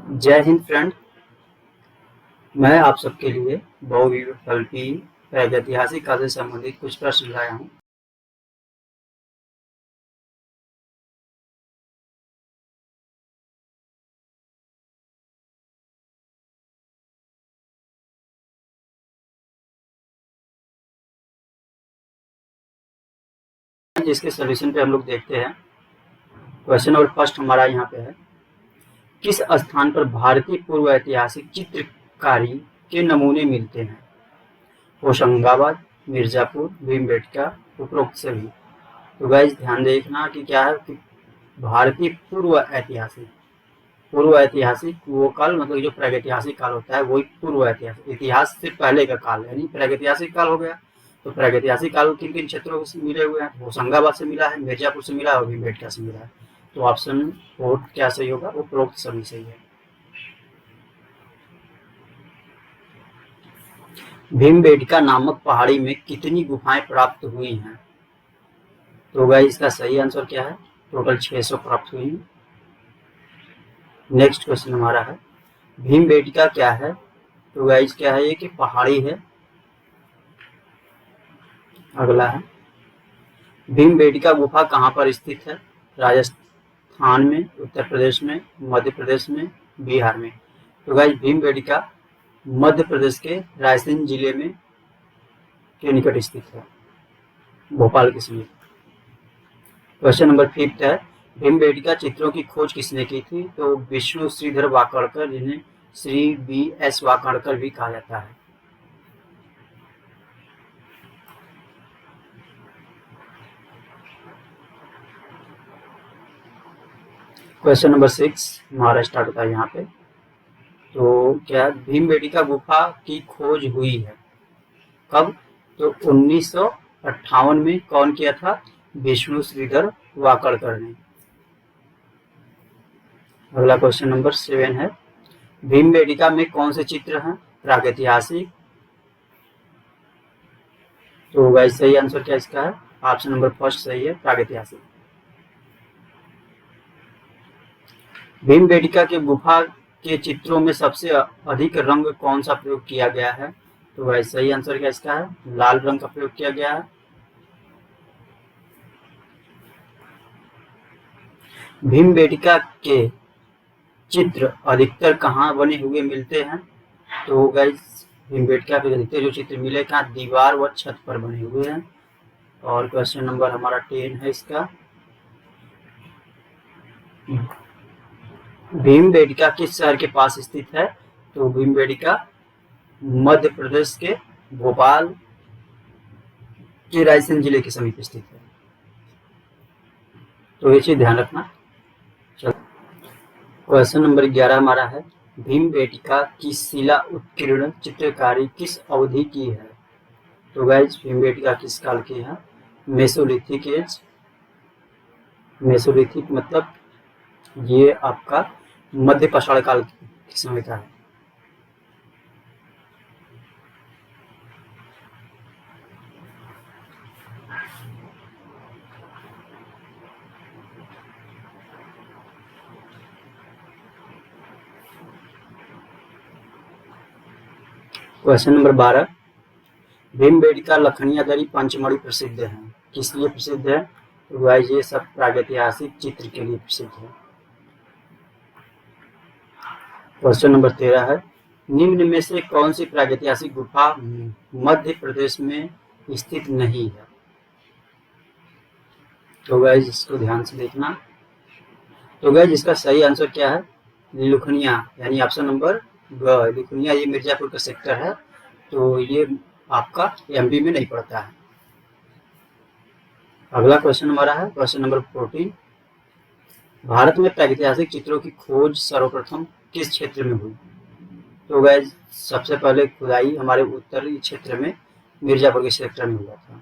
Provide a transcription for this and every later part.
जय हिंद फ्रेंड। मैं आप सबके लिए बहुविकल्पी प्रागैतिहासिक काल से संबंधित कुछ प्रश्न लाया हूँ। जिसके सोल्यूशन पे हम लोग देखते हैं। क्वेश्चन नंबर फर्स्ट हमारा यहाँ पे है, किस स्थान पर भारतीय पूर्व ऐतिहासिक चित्रकारी के नमूने मिलते हैं? होशंगाबाद, मिर्जापुर, भीमबेटका, उपरोक्त सभी। तो गाइस ध्यान देखना कि क्या है कि भारतीय पूर्व ऐतिहासिक वो काल मतलब जो प्रागैतिहासिक काल होता है वही पूर्व ऐतिहासिक, इतिहास से पहले का काल यानी प्रागैतिहासिक काल हो गया। तो प्रागैतिहासिक काल किन किन क्षेत्रों से मिले हुए हैं? होशंगाबाद से मिला है, मिर्जापुर से मिला है और भीमबेटका से मिला है। तो ऑप्शन फोर्थ क्या सही होगा? उपरोक्त सभी सही है। भीमबेटका नामक पहाड़ी में कितनी गुफाएं प्राप्त हुई हैं? तो गाइस इसका सही आंसर क्या है? टोटल 600 प्राप्त हुई। नेक्स्ट क्वेश्चन हमारा है, भीमबेटका क्या है? तो गाइस क्या है? ये कि पहाड़ी है। अगला है, भीमबेटका गुफा कहाँ पर स्थित है? राजस्थान में, उत्तर प्रदेश में, मध्य प्रदेश में, बिहार में। तो गाइस भीमबेटका मध्य प्रदेश के रायसेन जिले में के निकट स्थित है, भोपाल के समीप। क्वेश्चन नंबर फिफ्थ है, भीमबेटका चित्रों की खोज किसने की थी? तो विष्णु श्रीधर वाकड़कर, जिन्हें श्री BS वाकड़कर भी कहा जाता है। क्वेश्चन नंबर 6 हमारा स्टार्ट होता है यहाँ पे। तो क्या भीमबेटका गुफा की खोज हुई है कब? तो 1958 में। कौन किया था? विष्णु श्रीधर वाकड़कर ने। अगला क्वेश्चन नंबर 7 है, भीमबेटका में कौन से चित्र हैं? प्रागैतिहासिक। तो गाइस सही आंसर क्या इसका है? ऑप्शन नंबर फर्स्ट सही है, प्रागैतिहासिक। भीमबेटका के गुफा के चित्रों में सबसे अधिक रंग कौन सा प्रयोग किया गया है? तो गाइस सही आंसर क्या इसका है? लाल रंग का प्रयोग किया गया है। भीमबेटका के चित्र अधिकतर कहाँ बने हुए मिलते हैं? तो गाइस भीमबेटका के अधिकतर जो चित्र मिले कहाँ? दीवार व छत पर बने हुए हैं। और क्वेश्चन नंबर हमारा 10 है इसका, भीमबेटका किस शहर के पास स्थित है? तो भीमबेटका मध्य प्रदेश के भोपाल के रायसेन जिले के समीप स्थित है। तो ये चीज ध्यान रखना। चलो क्वेश्चन नंबर 11 हमारा है, भीमबेटका की शिला उत्कीर्ण चित्रकारी किस अवधि की है? तो गाइस भीमबेटका किस काल की है? Mesolithic as. मेसोलिथिक मतलब ये आपका मध्य पाषाण काल के समय का है। क्वेश्चन नंबर 12, भीमबेटका लखनिया दरी पंचमढ़ी प्रसिद्ध है, किस लिए प्रसिद्ध है? तो गाइस ये सब प्रागैतिहासिक चित्र के लिए प्रसिद्ध है। क्वेश्चन नंबर 13 है, निम्न में से कौन सी प्रागैतिहासिक गुफा मध्य प्रदेश में स्थित नहीं है? तो गाइस इसको ध्यान से देखना। तो गाइस इसका सही आंसर क्या है? लुखनिया यानी ऑप्शन नंबर ग। लुखनिया ये मिर्जापुर का सेक्टर है, तो ये आपका MP में नहीं पड़ता है। अगला क्वेश्चन हमारा है क्वेश्चन नंबर 14, भारत में प्रागैतिहासिक चित्रों की खोज सर्वप्रथम किस क्षेत्र में हुई? तो गाइस सबसे पहले खुदाई हमारे उत्तरी क्षेत्र में मिर्जापुर के सेक्टर में हुआ था।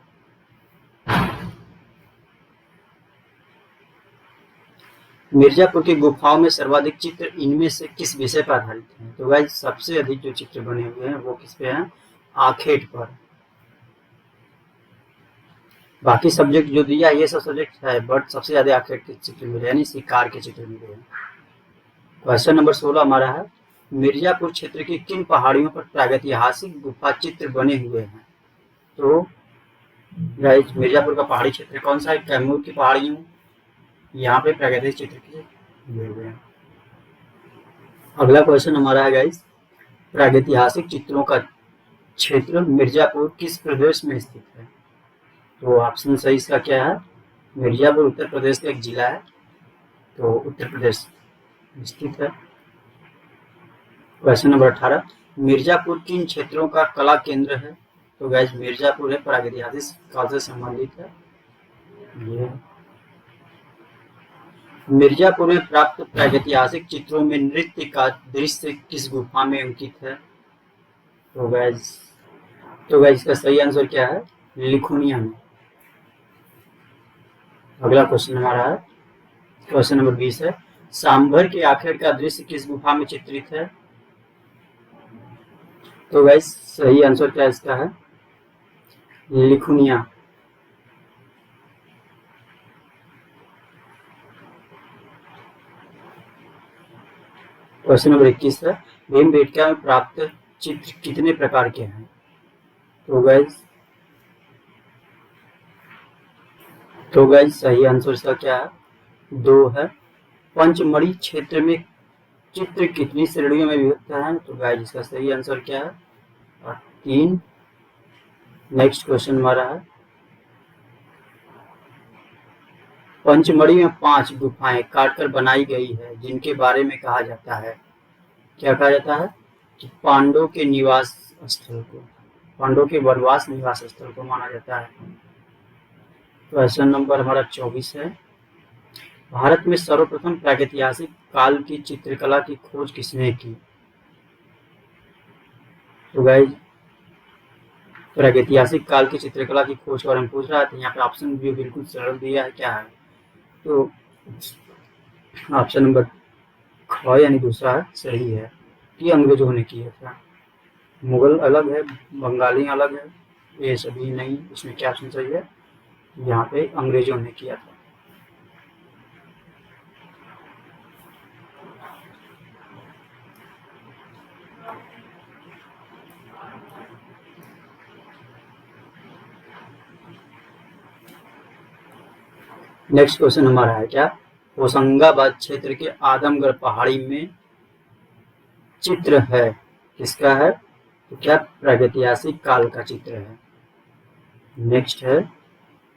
मिर्जापुर की गुफाओं में सर्वाधिक चित्र इनमें से किस विषय पर आधारित हैं? तो गाइस सबसे अधिक जो चित्र बने हुए हैं वो किस पे हैं? आखेट पर। बाकी सब्जेक्ट जो दिया ये सब सब्जेक्ट है, बट सबसे ज्यादा आखेट के चित्र मिले यानी शिकार के चित्र मिले हैं। क्वेश्चन नंबर 16 हमारा है, मिर्जापुर क्षेत्र की किन पहाड़ियों पर प्रागैतिहासिक गुफा चित्र बने हुए हैं? तो गाइस मिर्जापुर का पहाड़ी क्षेत्र कौन सा है? कैमूर की पहाड़ियों, यहाँ पे प्रागैतिक चित्र दिए हुए हैं। अगला क्वेश्चन हमारा है गाइस, प्रागैतिहासिक चित्रों का क्षेत्र मिर्जापुर किस प्रदेश में स्थित है? तो ऑप्शन सही इसका क्या है? मिर्जापुर उत्तर प्रदेश का एक जिला है, तो उत्तर प्रदेश स्थित है। क्वेश्चन नंबर 18, मिर्जापुर किन क्षेत्रों का कला केंद्र है? तो गाइस मिर्जापुर है प्रागैतिहासिक काल से संबंधित है। ये मिर्जापुर में प्राप्त प्रागैतिहासिक चित्रों में नृत्य का दृश्य किस गुफा में अंकित है? तो गाइस इसका सही आंसर क्या है? लिखुनिया में। अगला क्वेश्चन हमारा है, क्वेश्चन नंबर 20 है, सांभर के आखिर का दृश्य किस गुफा में चित्रित है? तो गाइस सही आंसर क्या इसका है? लिखुनिया। क्वेश्चन नंबर 21 है, भीमबेटका में प्राप्त चित्र कितने प्रकार के हैं? तो गाइस सही आंसर इसका क्या है? 2 है। पंचमढ़ी क्षेत्र में चित्र कितनी श्रेणियों में विभक्त है? तो गाइस इसका सही आंसर क्या है? 3। नेक्स्ट क्वेश्चन हमारा है, पंचमढ़ी में 5 गुफाएं काटकर बनाई गई है जिनके बारे में कहा जाता है, क्या कहा जाता है? कि पांडवों के वनवास निवास स्थल को माना जाता है। क्वेश्चन नंबर हमारा 24 है, भारत में सर्वप्रथम प्रागैतिहासिक काल की चित्रकला की खोज किसने की? तो गाइस प्रागैतिहासिक काल की चित्रकला की खोज के बारे में पूछ रहा है, तो यहाँ पे ऑप्शन भी बिल्कुल सरल दिया है, क्या है? तो ऑप्शन नंबर ख यानी दूसरा है सही है, कि अंग्रेजों ने किया था। मुगल अलग है, बंगाली अलग है, ये सभी नहीं, इसमें क्या ऑप्शन सही है? यहाँ पे अंग्रेजों ने किया था। नेक्स्ट क्वेश्चन हमारा है क्या, होशंगाबाद क्षेत्र के आदमगढ़ पहाड़ी में चित्र है, किसका है? तो क्या प्रागैतिहासिक काल का चित्र है। नेक्स्ट है,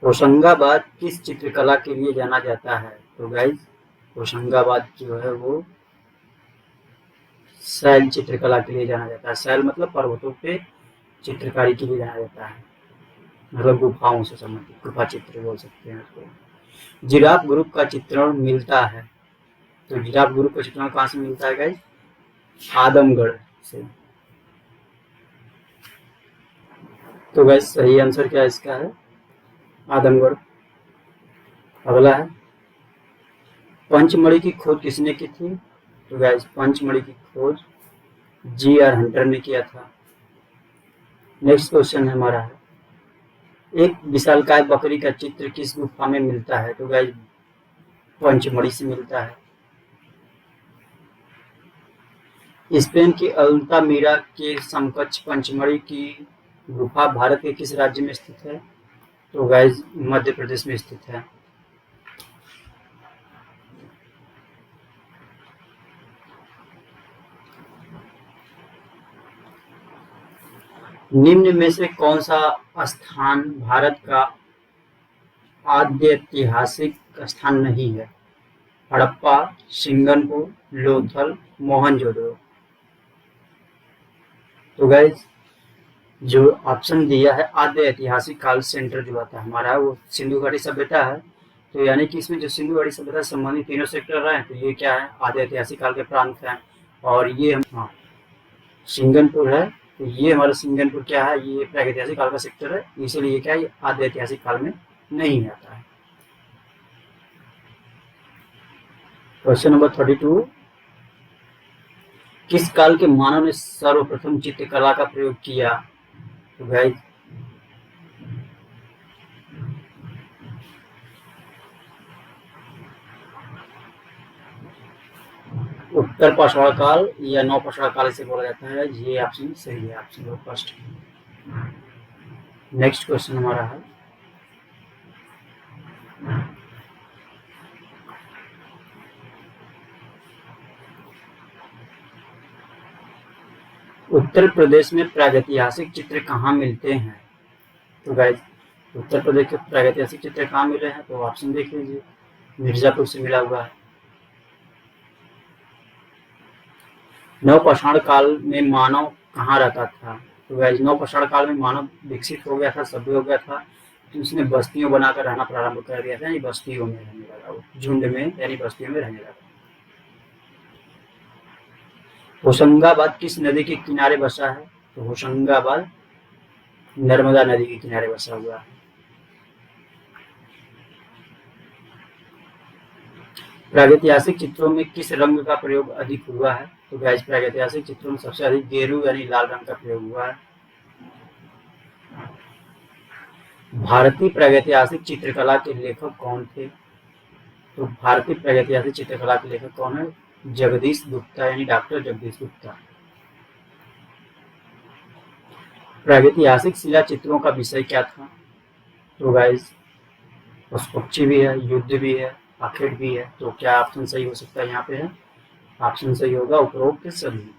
होशंगाबाद किस चित्रकला के लिए जाना जाता है? तो गाइस होशंगाबाद जो है वो शैल चित्रकला के लिए जाना जाता है। शैल मतलब पर्वतों पे चित्रकारी के लिए जाना जाता है, मतलब गुफाओं से संबंधित, गुफा चित्र बोल सकते हैं उसको। जिराफ ग्रुप का चित्रण मिलता है, तो जिराफ ग्रुप का चित्रण कहाँ से मिलता है गाइस? आदमगढ़ से। तो गाइस सही आंसर क्या इसका है? आदमगढ़। अगला है, पंचमढ़ी की खोज किसने की थी? तो गाइस पंचमढ़ी की खोज जी.आर. हंटर ने किया था। नेक्स्ट क्वेश्चन है हमारा है, एक विशालकाय बकरी का चित्र किस गुफा में मिलता है? तो गाइस पंचमढ़ी से मिलता है। स्पेन की अल्तामीरा के समकक्ष पंचमढ़ी की गुफा भारत के किस राज्य में स्थित है? तो गाइस मध्य प्रदेश में स्थित है। निम्न में से कौन सा स्थान भारत का आद्य ऐतिहासिक स्थान नहीं है? हड़प्पा, सिंगनपुर, लोथल, मोहनजोदड़ो। तो गाइस जो ऑप्शन दिया है आद्य ऐतिहासिक काल सेंटर जो आता है हमारा, वो सिंधु घाटी सभ्यता है। तो यानी कि इसमें जो सिंधु घाटी सभ्यता से संबंधित तीनों सेक्टर रहे हैं, तो ये क्या है? आद्य ऐतिहासिक काल के प्रांत हैं। और ये हाँ सिंगनपुर है, तो ये हमारा सिंगनपुर क्या है? ये प्रागैतिहासिक काल का सेक्टर है, इसीलिए क्या है? आद्य ऐतिहासिक काल में नहीं आता है। क्वेश्चन नंबर 32, किस काल के मानव ने सर्वप्रथम चित्रकला का प्रयोग किया? तो गाइस उत्तर पाषाण काल या नव पाषाण काल इसे बोला जाता है। ये ऑप्शन सही है, option number first. Next question हमारा है, उत्तर प्रदेश में प्रागैतिहासिक चित्र कहाँ मिलते हैं? तो गाइस उत्तर प्रदेश के प्रागैतिहासिक चित्र कहाँ मिले हैं? तो ऑप्शन देख लीजिए, मिर्जापुर से मिला हुआ है। नवपाषाण काल में मानव कहाँ रहता था? तो गाइस नवपाषाण काल में मानव विकसित हो गया था, सभ्य हो गया था, तो उसने बस्तियों बनाकर रहना प्रारंभ कर दिया था, यानी बस्तियों में रहने लगा, झुंड में यानी बस्तियों में रहने लगा। होशंगाबाद किस नदी के किनारे बसा है? तो होशंगाबाद नर्मदा नदी के किनारे बसा हुआ है। प्रागैतिहासिक चित्रों में किस रंग का प्रयोग अधिक हुआ है? तो गाइस प्रागैतिहासिक चित्रों में सबसे अधिक गेरू यानी लाल रंग का प्रयोग हुआ है। भारतीय प्रागैतिहासिक चित्रकला के लेखक कौन थे? तो भारतीय प्रागैतिहासिक चित्रकला के लेखक कौन है? जगदीश गुप्ता यानी डॉक्टर जगदीश गुप्ता। प्रागैतिहासिक शिला चित्रों का विषय क्या था? तो गाइस पशुपक्षी भी है, युद्ध भी है, आखेट भी है, तो क्या ऑप्शन सही हो सकता है? यहाँ पे है ऑप्शन सही होगा उपरोक्त सभी।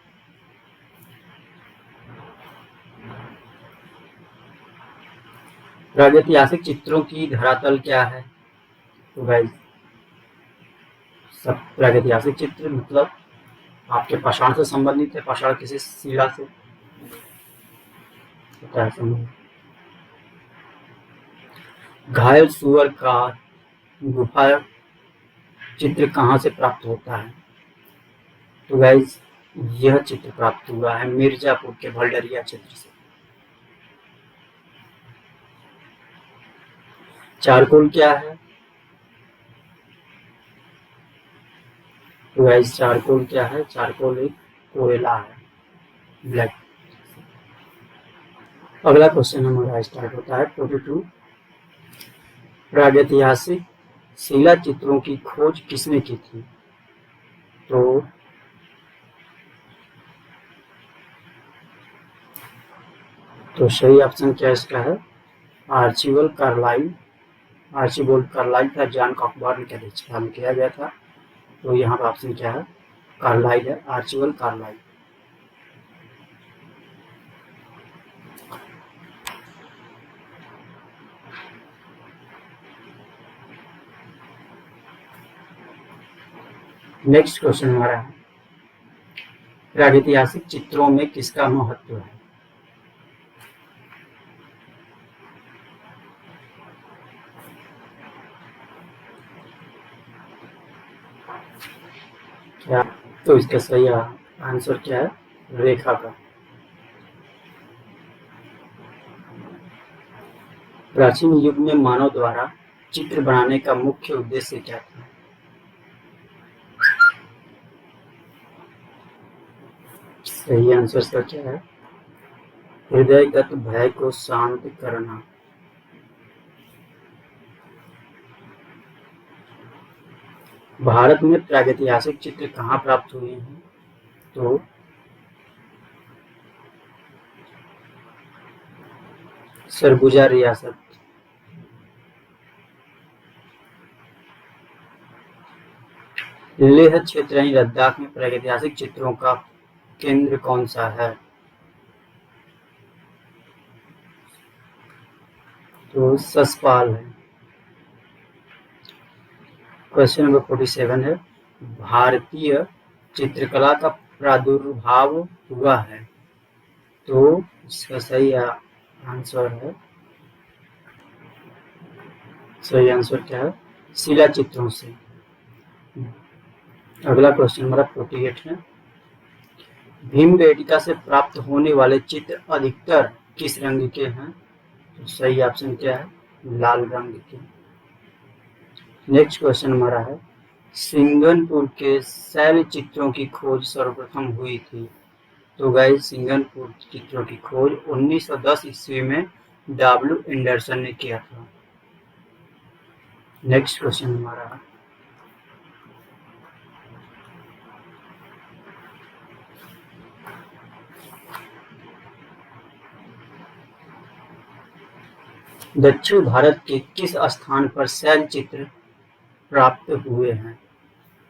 प्रागैतिहासिक चित्रों की धरातल क्या है? तो गाइस सब प्रागैतिहासिक चित्र मतलब आपके पाषाण से संबंधित है, पाषाण किसी शिला से होता है संबंध। घायल सुअर का गुफा चित्र कहाँ से प्राप्त होता है? तो गाइस यह चित्र प्राप्त हुआ है मिर्जापुर के भलडरिया क्षेत्र से। चारकोल क्या है? तो गाइस चारकोल क्या है? चारकोल एक कोयला है, ब्लैक। अगला क्वेश्चन हमारा स्टार्ट होता है 42। प्रागैतिहासिक शिला चित्रों की खोज किसने की थी? तो सही ऑप्शन क्या इसका है? आर्चिबल्ड कार्लाइल। आर्चिबल्ड कार्लाइल था, जॉन कॉकबर्न के अध्यक्षता में किया गया था। तो यहाँ पर ऑप्शन क्या है? कार्लाइल है, आर्चिबल्ड कार्लाइल। नेक्स्ट क्वेश्चन हमारा है, प्रागैतिहासिक चित्रों में किसका महत्व है? क्या? तो इसका सही आंसर क्या है? रेखा का। प्राचीन युग में मानव द्वारा चित्र बनाने का मुख्य उद्देश्य क्या था? सही आंसर इसका क्या है? हृदयगत भय को शांत करना। भारत में प्रागैतिहासिक चित्र कहाँ प्राप्त हुए हैं? तो सरगुजा रियासत। लेह क्षेत्र यानी लद्दाख में प्रागैतिहासिक चित्रों का केंद्र कौन सा है? तो ससपाल है। क्वेश्चन नंबर 47 है, भारतीय चित्रकला का प्रादुर्भाव हुआ है? तो इसका सही आंसर है, सही आंसर क्या है? शिला चित्रों से। अगला क्वेश्चन हमारा 48 है, भीमबेटका से प्राप्त होने वाले चित्र अधिकतर किस रंग के हैं? तो सही ऑप्शन क्या है? लाल रंग के। नेक्स्ट क्वेश्चन हमारा है, सिंगनपुर के शैल चित्रों की खोज सर्वप्रथम हुई थी? तो गाइस सिंगनपुर चित्रों की खोज 1910 ईस्वी में डब्ल्यू एंडरसन ने किया था। नेक्स्ट क्वेश्चन हमारा, दक्षिण भारत के किस स्थान पर शैल चित्र प्राप्त हुए हैं?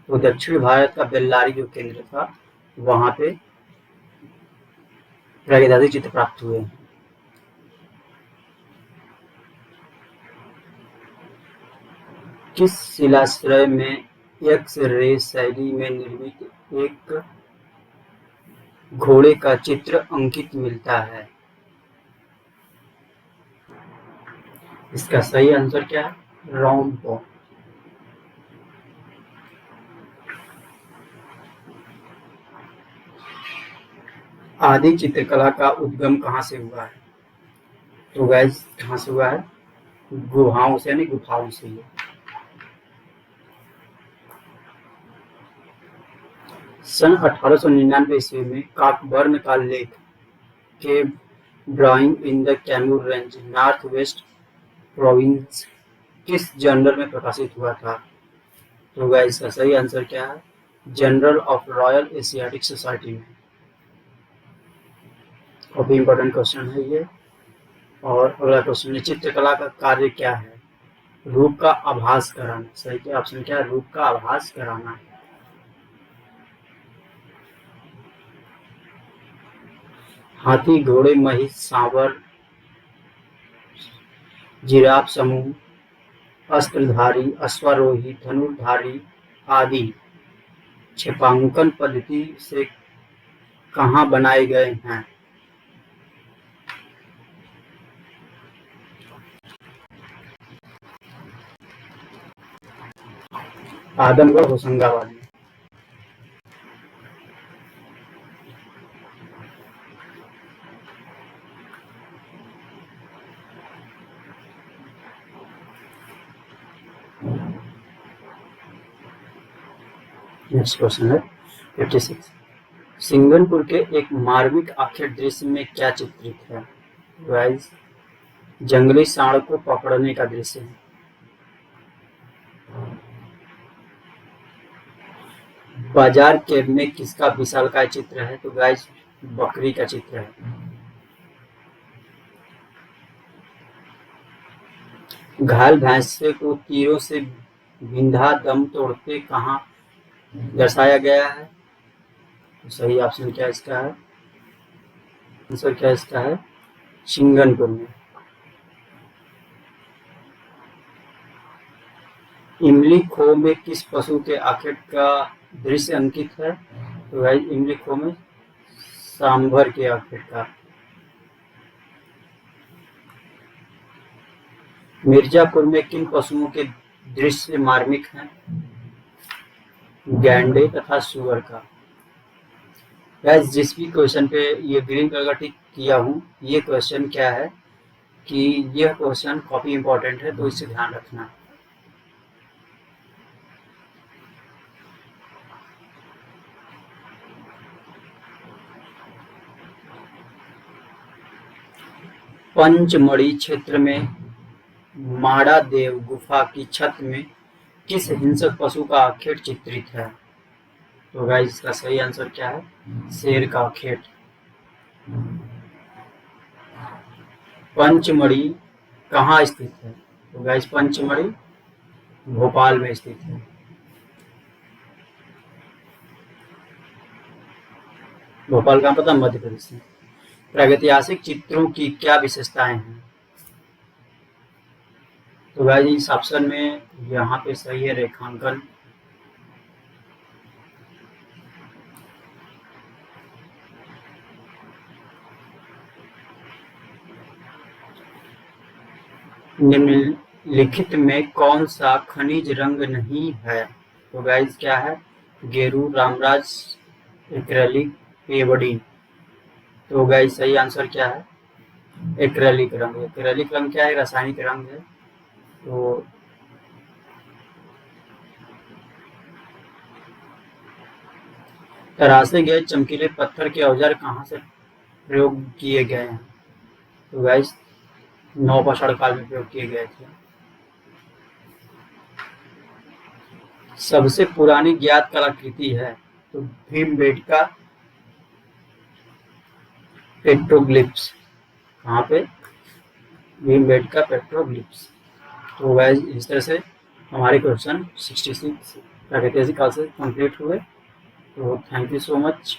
तो दक्षिण भारत का बेल्लारी जो केंद्र था वहां पे प्रागैतिहासिक चित्र प्राप्त हुए हैं। किस शिलाश्रय में एक्स रे शैली में निर्मित एक घोड़े का चित्र अंकित मिलता है? इसका सही आंसर क्या है? रोम्बो। आदि चित्रकला का उद्गम कहाँ से हुआ है? तो गाइस कहाँ से हुआ है? गुहाओं से, यानी गुफाओं से ही। सन 1899 ईस्वी में कॉकबर्न का लेख के drawing in the Kaimur range north west province किस जर्नल में प्रकाशित हुआ था? तो गाइस इसका सही आंसर क्या है? Journal of royal Asiatic society में। काफी इंपॉर्टेंट क्वेश्चन है ये। और अगला क्वेश्चन है, चित्रकला का कार्य क्या है? रूप का आभास कराना। सही क्या ऑप्शन क्या है? रूप का आभास कराना। हाथी, घोड़े, महिष, सांवर, जिराफ समूह, अस्त्रधारी, अश्वारोही, धनुर्धारी आदि छेपांकन पद्धति से कहाँ बनाए गए हैं? आदमगढ़, होशंगाबाद में। नेक्स्ट क्वेश्चन है 56। सिंगनपुर के एक मार्मिक आखेट दृश्य में क्या चित्रित है? गाइस जंगली सांड को पकड़ने का दृश्य है। बाजार केब में किसका विशालकाय चित्र है? तो गाइस बकरी का चित्र है। घायल भैंसे को तीरों से बिंधा दम तोड़ते कहाँ दर्शाया गया है? तो सही ऑप्शन क्या इसका है? आंसर क्या इसका है? सिंगनपुर में। इमली खो में किस पशु के आखेट का दृश्य अंकित है? तो गाइस इमली खो में सांभर के आखेट का। मिर्जापुर में किन पशुओं के दृश्य मार्मिक हैं? गैंडे तथा सुअर का। गाइस जिस भी क्वेश्चन पे ये ग्रीन कलर का टिक किया हूँ, ये क्वेश्चन क्या है कि यह क्वेश्चन काफी इंपॉर्टेंट है, तो इसे ध्यान रखना। पंचमढ़ी क्षेत्र में माड़ा देव गुफा की छत में किस हिंसक पशु का आखेट चित्रित है? तो गाइस इसका सही आंसर क्या है? शेर का आखेट। पंचमढ़ी कहाँ स्थित है? तो गाइस पंचमढ़ी भोपाल में स्थित है। भोपाल कहाँ पता? मध्य प्रदेश में। प्रागैतिहासिक चित्रों की क्या विशेषताएं हैं? तो गाइस इस ऑप्शन में यहाँ पे सही है रेखांकन। निम्नलिखित में कौन सा खनिज रंग नहीं है? तो गाइस क्या है? गेरू, रामराज, एक्रेलिक, पेवडीन। तो गाइस सही आंसर क्या है? एक्रेलिक रंग। एक्रेलिक रंग क्या है? रासायनिक रंग है। तो तरासे गए चमकीले पत्थर के औजार कहाँ से प्रयोग किए गए हैं? तो गाइस नौपाषाण काल में प्रयोग किए गए थे। सबसे पुरानी ज्ञात कलाकृति है? तो भीमबेटका पेट्रोग्लिफ्स। कहाँ पे? भीमबेटका पेट्रोग्लिफ्स। तो गाइस इस तरह से हमारे क्वेश्चन 66 प्राकृतिक काल से कंप्लीट हुए। तो थैंक यू सो मच।